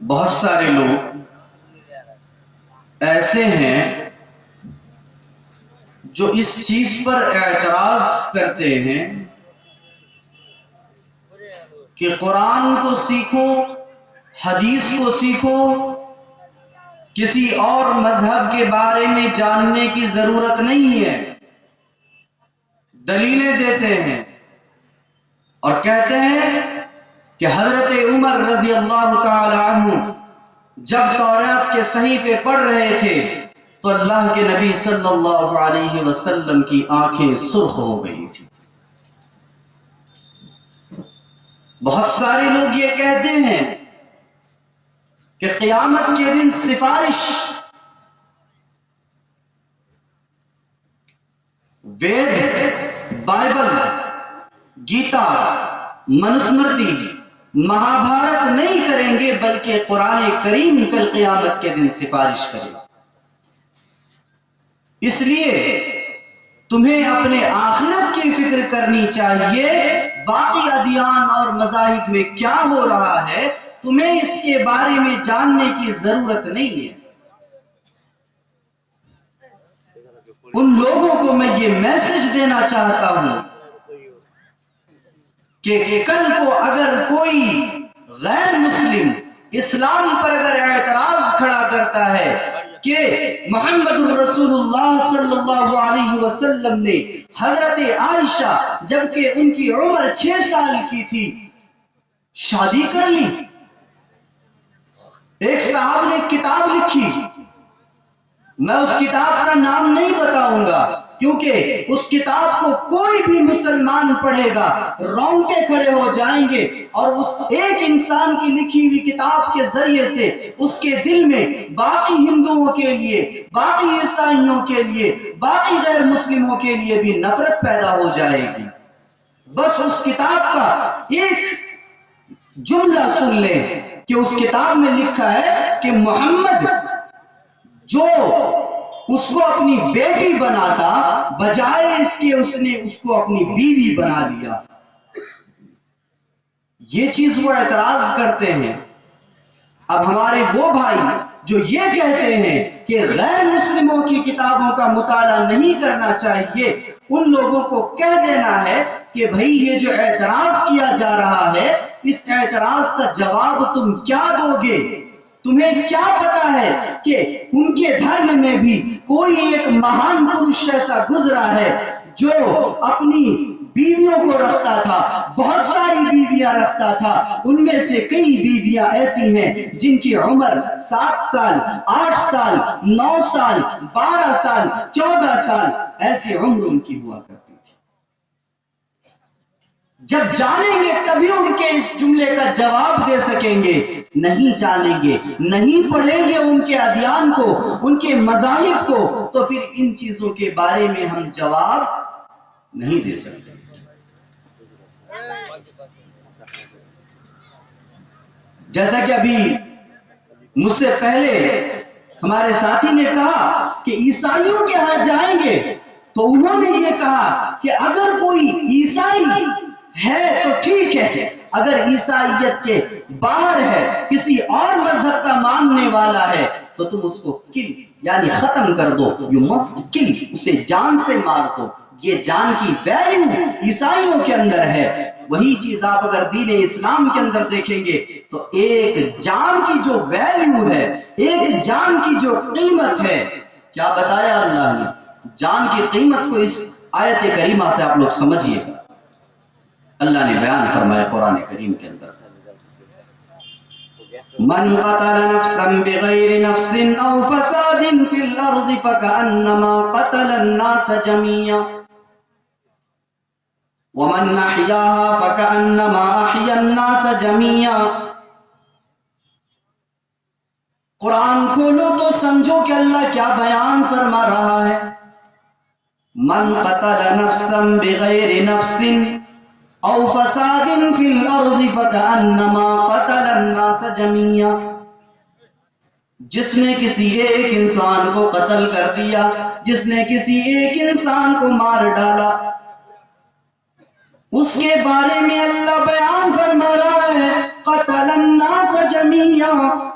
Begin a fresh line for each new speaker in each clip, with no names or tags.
بہت سارے لوگ ایسے ہیں جو اس چیز پر اعتراض کرتے ہیں کہ قرآن کو سیکھو، حدیث کو سیکھو، کسی اور مذہب کے بارے میں جاننے کی ضرورت نہیں ہے۔ دلیلیں دیتے ہیں اور کہتے ہیں کہ حضرت عمر رضی اللہ تعالی عنہ جب تورات کے صحیفے پڑھ رہے تھے تو اللہ کے نبی صلی اللہ علیہ وسلم کی آنکھیں سرخ ہو گئی تھی۔ بہت سارے لوگ یہ کہتے ہیں کہ قیامت کے دن سفارش وید، بائبل، گیتا، منسمرتی، مہابھارت نہیں کریں گے بلکہ قرآن کریم کل قیامت کے دن سفارش کرے گا۔ اس لیے تمہیں اپنے آخرت کی فکر کرنی چاہیے، باقی ادیان اور مذاہب میں کیا ہو رہا ہے تمہیں اس کے بارے میں جاننے کی ضرورت نہیں ہے۔ ان لوگوں کو میں یہ میسج دینا چاہتا ہوں کہ کل کو اگر کوئی غیر مسلم اسلام پر اگر اعتراض کھڑا کرتا ہے کہ محمد الرسول اللہ صلی اللہ علیہ وسلم نے حضرت عائشہ جبکہ ان کی عمر 6 سال کی تھی شادی کر لی، ایک صاحب نے کتاب لکھی، میں اس کتاب کا نام نہیں بتاؤں گا کیونکہ اس کتاب کو کوئی بھی مسلمان پڑھے گا رونگٹے کھڑے ہو جائیں گے، اور اس ایک انسان کی لکھی ہوئی کتاب کے ذریعے سے اس کے دل میں باقی ہندوؤں کے لیے، باقی عیسائیوں کے لیے، باقی غیر مسلموں کے لیے بھی نفرت پیدا ہو جائے گی۔ بس اس کتاب کا ایک جملہ سن لیں کہ اس کتاب میں لکھا ہے کہ محمد جو اس کو اپنی بیٹی بناتا بجائے اس کے اس نے اس کو اپنی بیوی بنا لیا۔ یہ چیز وہ اعتراض کرتے ہیں۔ اب ہمارے وہ بھائی جو یہ کہتے ہیں کہ غیر مسلموں کی کتابوں کا مطالعہ نہیں کرنا چاہیے، ان لوگوں کو کہہ دینا ہے کہ بھئی یہ جو اعتراض کیا جا رہا ہے اس اعتراض کا جواب تم کیا دو گے؟ تمہیں کیا پتا ہے کہ ان کے دھرم میں بھی کوئی ایک مہان پروش ایسا گزرا ہے جو اپنی بیویوں کو رکھتا تھا، بہت ساری بیویاں رکھتا تھا، ان میں سے کئی بیویاں ایسی ہیں جن کی عمر 7 سال، 8 سال، 9 سال، 12 سال، 14 سال ایسی عمر ان کی ہوا کرتی تھی۔ جب جانیں گے تبھی ان کے اس جملے کا جواب دے سکیں گے، نہیں جانیں گے، نہیں پڑھیں گے ان کے ادیان کو، ان کے مذاہب کو، تو پھر ان چیزوں کے بارے میں ہم جواب نہیں دے سکتے۔ جیسا کہ ابھی مجھ سے پہلے ہمارے ساتھی نے کہا کہ عیسائیوں کے ہاں جائیں گے تو انہوں نے یہ کہا کہ اگر کوئی عیسائی ہے تو ٹھیک ہے، اگر عیسائیت کے باہر ہے، کسی اور مذہب کا ماننے والا ہے تو تم اس کو کل یعنی ختم کر دو، یو مسٹ کل، اسے جان سے مار دو۔ یہ جان کی ویلیو عیسائیوں کے اندر ہے، وہی چیز آپ اگر دین اسلام کے اندر دیکھیں گے تو ایک جان کی جو ویلیو ہے، ایک جان کی جو قیمت ہے، کیا بتایا اللہ نے؟ جان کی قیمت کو اس آیت کریمہ سے آپ لوگ سمجھیے۔ اللہ نے بیان فرمایا قرآن کریم کے اندر، من قتل نفسا بغیر نفس او فساد فی الارض فکأنما قتل الناس جميعا ومن احیاها فکأنما احیا الناس جميعا۔ قرآن کھولو تو سمجھو کہ اللہ کیا بیان فرما رہا ہے۔ من قتل نفسا بغیر نفس او فساد فی الارض فکأنما قتل الناس جميعا، جس نے کسی ایک انسان کو قتل کر دیا، جس نے کسی ایک انسان کو مار ڈالا، اس کے بارے میں اللہ بیان فرما رہا ہے قتل الناس جميعا،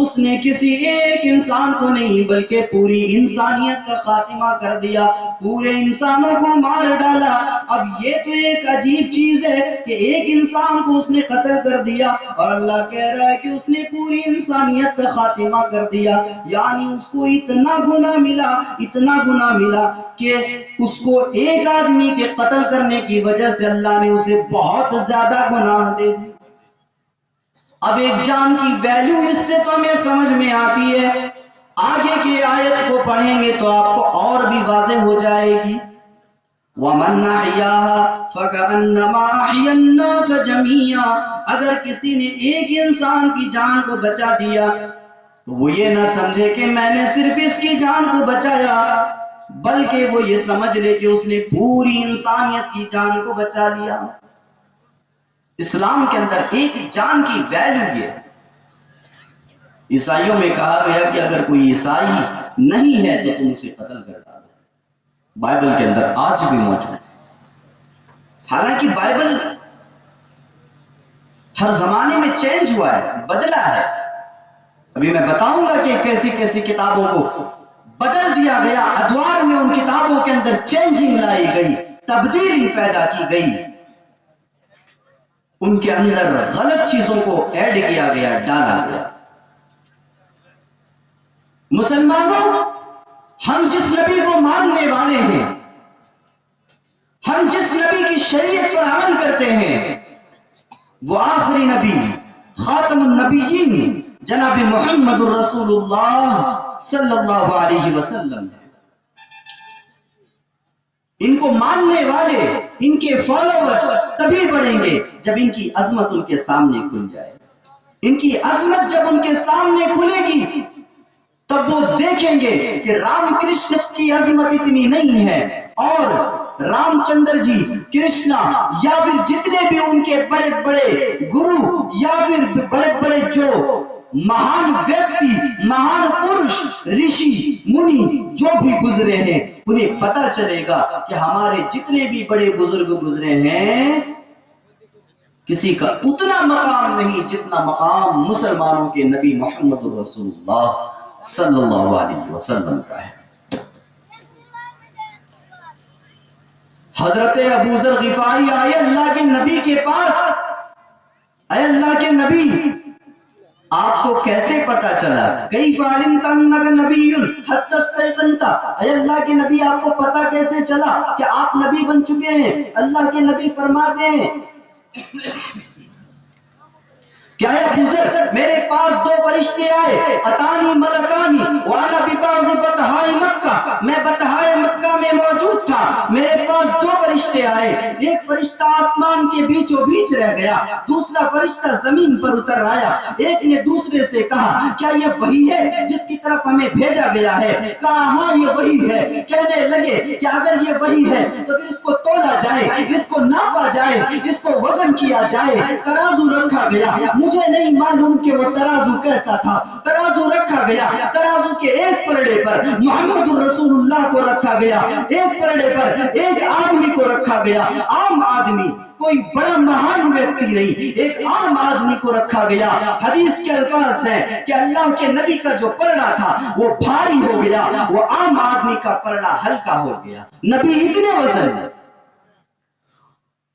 اس نے کسی ایک انسان کو نہیں بلکہ پوری انسانیت کا خاتمہ کر دیا، پورے انسانوں کو مار ڈالا۔ اب یہ تو ایک عجیب چیز ہے کہ ایک انسان کو اس نے قتل کر دیا، اور اللہ کہہ رہا ہے کہ اس نے پوری انسانیت کا خاتمہ کر دیا۔ یعنی اس کو اتنا گناہ ملا، اتنا گناہ ملا کہ اس کو ایک آدمی کے قتل کرنے کی وجہ سے اللہ نے اسے بہت زیادہ گناہ دے دی۔ اب ایک جان کی ویلیو اس سے تو ہمیں سمجھ میں آتی ہے، آگے کی آیت کو پڑھیں گے تو آپ کو اور بھی واضح ہو جائے گی۔ وَمَنْ أَحْيَاهَا فَكَأَنَّمَا أَحْيَا النَّاسَ جَمِيعًا، اگر کسی نے ایک انسان کی جان کو بچا دیا تو وہ یہ نہ سمجھے کہ میں نے صرف اس کی جان کو بچایا، بلکہ وہ یہ سمجھ لے کہ اس نے پوری انسانیت کی جان کو بچا لیا۔ اسلام کے اندر ایک جان کی ویلیو یہ ہے۔ عیسائیوں میں کہا گیا کہ اگر کوئی عیسائی نہیں ہے تو تم اسے قتل کر ڈالو، بائبل کے اندر آج بھی موجود ہے۔ حالانکہ بائبل ہر زمانے میں چینج ہوا ہے، بدلا ہے۔ ابھی میں بتاؤں گا کہ کیسی کیسی کتابوں کو بدل دیا گیا، ادوار میں ان کتابوں کے اندر چینجنگ لائی گئی، تبدیلی پیدا کی گئی، ان کے اندر غلط چیزوں کو ایڈ کیا گیا، ڈالا گیا۔ مسلمانوں، ہم جس نبی کو ماننے والے ہیں، ہم جس نبی کی شریعت پر عمل کرتے ہیں، وہ آخری نبی خاتم النبیین جناب محمد الرسول اللہ صلی اللہ علیہ وسلم ہے۔ ان کو ماننے والے، ان کے فالوورز تبھی بڑھیں گے جب ان کی عظمت ان کے سامنے کھل جائے۔ ان کی عظمت جب ان کے سامنے کھلے گی تب وہ دیکھیں گے کہ رام کرشن کی عظمت اتنی نہیں ہے، اور رام چندر جی، کرشنا، یا پھر جتنے بھی ان کے بڑے بڑے گرو یا پھر بڑے بڑے جو مہان ویکتی، مہان پرش، رشی منی جو بھی گزرے ہیں، انہیں پتا چلے گا کہ ہمارے جتنے بھی بڑے بزرگ گزرے ہیں کسی کا اتنا مقام نہیں جتنا مقام مسلمانوں کے نبی محمد رسول اللہ صلی اللہ علیہ وسلم کا ہے۔ حضرت ابو ذر غفاری آئے اللہ کے نبی کے پاس، اے اللہ کے نبی آپ کو کیسے پتا چلا؟ کیف علمت انک نبی حتی استیقنت، اے اللہ کے نبی آپ کو پتا کیسے چلا کہ آپ نبی بن چکے ہیں؟ اللہ کے نبی فرماتے ہیں کیا ہے ابو ذر، میرے پاس دو فرشتے آئے، اتانی ملکانی وانا ببعض بطحاء مکہ، میں بطحاء مکہ میں موجود تھا، میرے پاس دو فرشتے آئے، ایک فرشتہ آسمان کے بیچوں بیچ رہ گیا، دوسرا فرشتہ زمین پر اتر آیا، ایک نے دوسرے سے کہا کیا یہ وہی ہے جس کی طرف ہمیں بھیجا گیا ہے؟ کہا ہاں یہ وہی ہے۔ کہنے لگے کہ اگر یہ وہی ہے تو پھر اس کو تولا جائے، اس کو ناپا جائے، اس کو وزن کیا جائے۔ ترازو رکھا گیا، مجھے نہیں معلوم کہ وہ ترازو کیسا تھا، ترازو رکھا گیا، ترازو کے ایک پلڑے پر محمد الرسول اللہ کو رکھا گیا، ایک پلڑے پر ایک آدمی کو رکھا گیا، عام آدمی، کوئی بڑا مہان ویکتی نہیں، ایک عام آدمی کو رکھا گیا۔ حدیث کے الفاظ ہیں کہ اللہ کے نبی کا جو پلڑا تھا وہ بھاری ہو گیا، وہ عام آدمی کا پلڑا ہلکا ہو گیا۔ نبی اتنے وزن ہے۔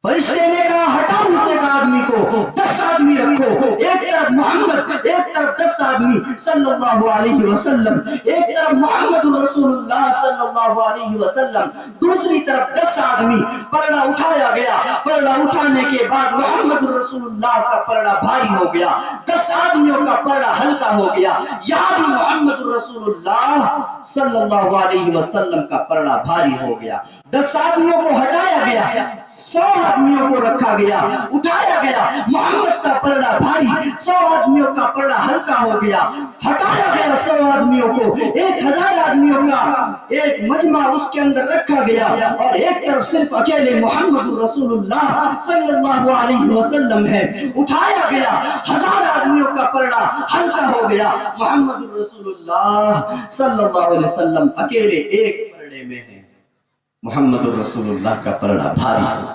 فرشتے نے کہا ہٹاؤ اس ایک آدمی کو، 10 آدمی رکھو، ایک طرف محمد، ایک طرف 10 آدمی صلی اللہ علیہ وسلم، ایک طرف محمد رسول اللہ صلی اللہ علیہ وسلم، دوسری طرف 10 آدمی۔ پلڑا اٹھایا گیا، پلڑا اٹھانے کے بعد محمد رسول اللہ کا پلڑا بھاری ہو گیا، 10 آدمیوں کا پلڑا ہلکا ہو گیا، یہاں بھی محمد رسول اللہ صلی اللہ علیہ وسلم کا پلڑا بھاری ہو گیا۔ 10 آدمیوں کو ہٹایا گیا، 100 آدمیوں کو رکھا گیا، اٹھایا گیا، محمد کا پلڑا بھاری، 100 آدمیوں کا پلڑا ہلکا ہو گیا، ہٹایا گیا 100 آدمیوں کو، 1000 آدمیوں کا ایک مجمع اس کے اندر رکھا گیا، اور ایک طرف صرف اکیلے محمد رسول اللہ صلی اللہ علیہ وسلم ہے۔ اٹھایا گیا، 1000 آدمیوں کا پلڑا ہلکا ہو گیا، محمد رسول اللہ صلی اللہ علیہ وسلم اکیلے ایک پلڑے میں ہے، محمد رسول اللہ کا پلڑا بھاری ہو گیا۔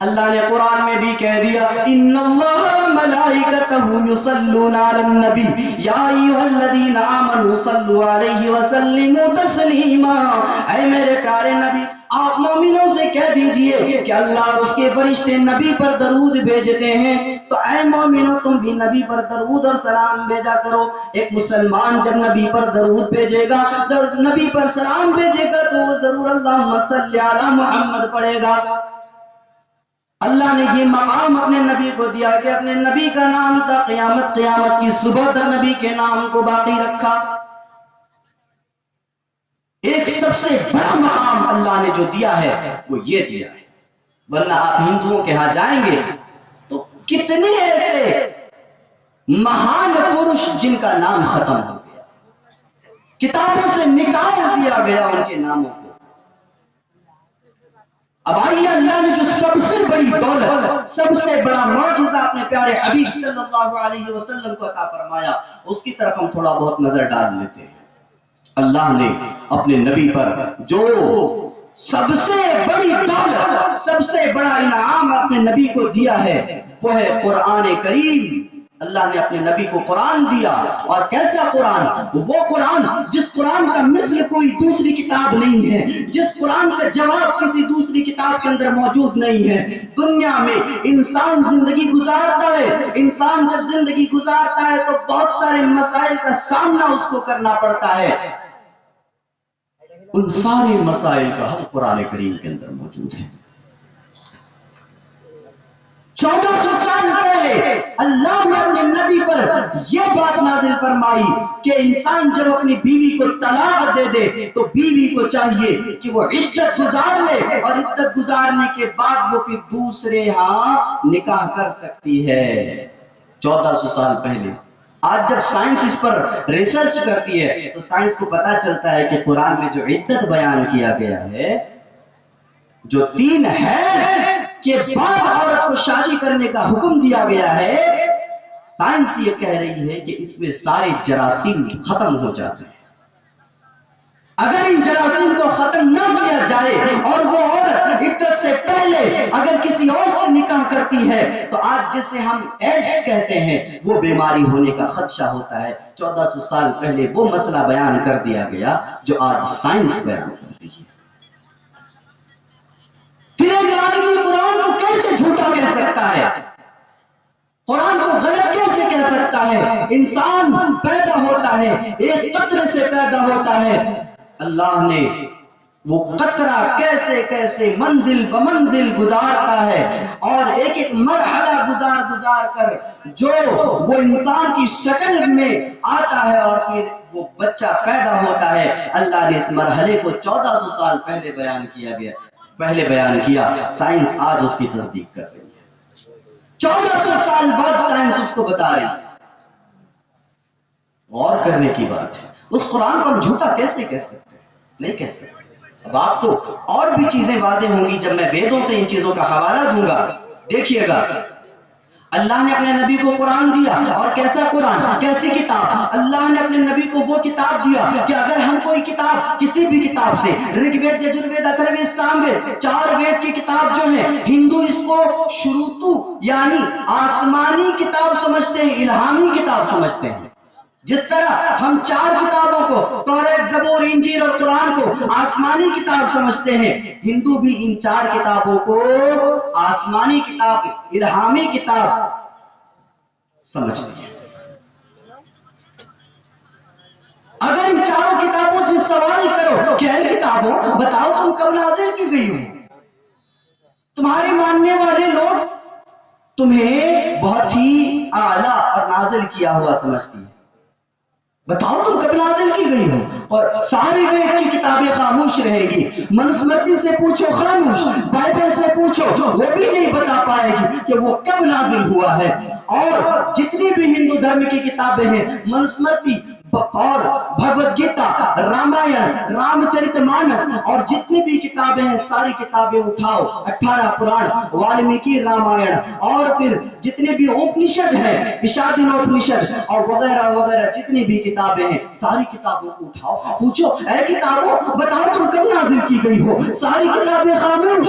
اللہ نے قرآن میں بھی کہہ دیا ان اللہ ملائکتہ یصلون علی النبی یا ایھا الذین آمنوا صلوا علیہ وسلموا تسلیما، اے میرے پیارے نبی آپ مومنوں سے کہہ دیجئے کہ اللہ اور اس کے فرشتے نبی پر درود بھیجتے ہیں، تو اے مومنوں تم بھی نبی پر درود اور سلام بھیجا کرو۔ ایک مسلمان جب نبی پر درود بھیجے گا، نبی پر سلام بھیجے گا تو وہ ضرور اللہم صلی علی محمد پڑھے گا۔ اللہ نے یہ مقام اپنے نبی کو دیا کہ اپنے نبی کا نام تھا، قیامت کی صبح تک نبی کے نام کو باقی رکھا۔ ایک سب سے بڑا مقام اللہ نے جو دیا ہے وہ یہ دیا ہے، ورنہ آپ ہندوؤں کے ہاں جائیں گے تو کتنے ایسے مہان پرش جن کا نام ختم ہو گیا، کتابوں سے نکال دیا گیا ان کے ناموں کو۔ اب آئیے اللہ نے جو سب سے بڑی دولت، سب سے بڑا معجزہ اپنے پیارے حبیب صلی اللہ علیہ وسلم کو عطا فرمایا، اس کی طرف ہم تھوڑا بہت نظر ڈال لیتے ہیں۔ اللہ نے اپنے نبی پر جو سب سے بڑی دولت، سب سے بڑا انعام اپنے نبی کو دیا ہے وہ ہے قرآن کریم۔ اللہ نے اپنے نبی کو قرآن دیا، اور کیسا قرآن؟ وہ قرآن جس قرآن کا مثل کوئی دوسری کتاب نہیں ہے، جس قرآن کا جواب کسی دوسری کتاب کے اندر موجود نہیں ہے۔ دنیا میں انسان زندگی گزارتا ہے، انسان جب زندگی گزارتا ہے تو بہت سارے مسائل کا سامنا اس کو کرنا پڑتا ہے، ان سارے مسائل کا حل قرآن کریم کے اندر موجود ہے۔ 1400 سال پہلے اللہ نے اپنے نبی پر یہ بات نازل فرمائی کہ انسان جب اپنی بیوی کو طلاق دے دے تو بیوی کو چاہیے کہ وہ عدت گزار لے، اور عدت گزارنے کے بعد وہ پھر دوسرے ہاں نکاح کر سکتی ہے۔ 1400 سال پہلے۔ آج جب سائنس اس پر ریسرچ کرتی ہے تو سائنس کو پتا چلتا ہے کہ قرآن میں جو عدت بیان کیا گیا ہے، جو 3 ہے کہ بعد عورت کو شادی کرنے کا حکم دیا گیا ہے، سائنس یہ کہہ رہی ہے کہ اس میں سارے جراثیم ختم ہو جاتے ہیں۔ اگر ان جراثیم کو ختم نہ کیا جائے اور وہ عورت عدت سے پہلے اگر کسی اور سے نکاح کرتی ہے تو آج جسے ہم ایڈس کہتے ہیں وہ بیماری ہونے کا خدشہ ہوتا ہے۔ 1400 سال پہلے وہ مسئلہ بیان کر دیا گیا جو آج سائنس بیان کر رہی ہے۔ پھر ایک آدمی قرآن کو کیسے جھوٹا کہہ سکتا ہے، قرآن کو غلط کیسے کہہ سکتا ہے؟ انسان پیدا ہوتا ہے، ایک قطرے سے پیدا ہوتا ہے، اللہ نے وہ قطرہ کیسے کیسے منزل بمنزل گزارتا ہے، اور ایک ایک مرحلہ گزار کر جو وہ انسان کی شکل میں آتا ہے اور پھر وہ بچہ پیدا ہوتا ہے۔ اللہ نے اس مرحلے کو 1400 سال پہلے بیان کیا، سائنس آج اس کی تصدیق کر رہی ہے۔ 1400 سال بعد سائنس اس کو بتا رہی ہے۔ غور کرنے کی بات ہے، اس قرآن کو ہم جھوٹا کیسے کہہ سکتے ہیں؟ نہیں کہہ سکتے۔ اب آپ کو اور بھی چیزیں واضح ہوں گی جب میں ویدوں سے ان چیزوں کا حوالہ دوں گا۔ دیکھیے گا، اللہ نے اپنے نبی کو قرآن دیا، اور کیسا قرآن، کیسی کتاب؟ اللہ نے اپنے نبی کو وہ کتاب دیا کہ اگر ہم کوئی کتاب کسی بھی کتاب سے، رگ وید، یجروید، اتھروید، ساموید، 4 وید کی کتاب جو ہے، ہندو اس کو شروطو یعنی آسمانی کتاب سمجھتے ہیں، الہامی کتاب سمجھتے ہیں۔ جس طرح ہم 4 کتابوں کو، توریت، زبور، انجیل اور قرآن کو آسمانی کتاب سمجھتے ہیں، ہندو بھی ان 4 کتابوں کو آسمانی کتاب، الہامی کتاب سمجھتے ہیں۔ اگر ان 4 کتابوں سے سوال کرو کہ اے کتابوں بتاؤ تم کب نازل کی گئی ہو، تمہارے ماننے والے لوگ تمہیں بہت ہی اعلیٰ اور نازل کیا ہوا سمجھتی ہیں، بتاؤ تم کب نازل کی گئی ہو، اور ساری وید کی کتابیں خاموش رہیں گی۔ منسمرتی سے پوچھو خاموش، بائبل سے پوچھو وہ بھی نہیں بتا پائے گی کہ وہ کب نازل ہوا ہے۔ اور جتنی بھی ہندو دھرم کی کتابیں ہیں، منسمرتی اور بھگوت گیتا، رامائن، رام چرت مانس، اور جتنی بھی کتابیں ہیں ساری کتابیں اٹھاؤ، 18 پران، والمیکی رامائن، اور پھر جتنے بھی اپنشد ہیں، اشادینوپنشد اور وغیرہ وغیرہ جتنی بھی کتابیں ہیں، ساری کتابوں کو اٹھاؤ، پوچھو اے کتابوں بتاؤ تم کب نازل کی گئی ہو، ساری کتابیں خاموش۔